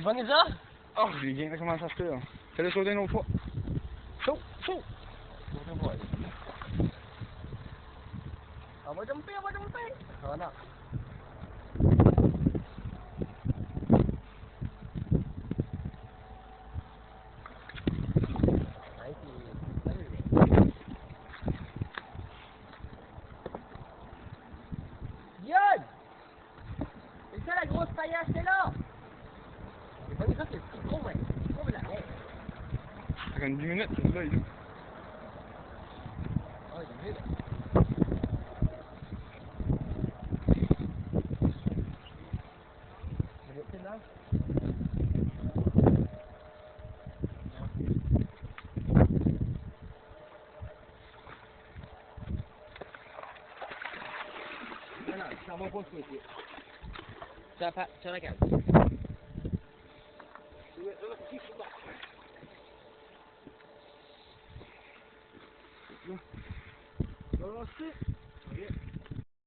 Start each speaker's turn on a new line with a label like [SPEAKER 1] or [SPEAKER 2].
[SPEAKER 1] Tu vas déjà?
[SPEAKER 2] Oh, je l'ai bien commencé à sauter là. Fais-le sauter une autre fois. Saut, saut.
[SPEAKER 1] On va jumper, on va jumper. Oh non. Guillaume! C'est ça la grosse paillasse, c'est là! C'est pas ça, c'est le petit gros, mais c'est trop la haie.
[SPEAKER 2] Ça fait une 10 minutes, c'est là, il est.
[SPEAKER 1] Oh, il est vide. C'est là? Non, ça va pas se mettre. Sur la case.
[SPEAKER 2] Là, c'est.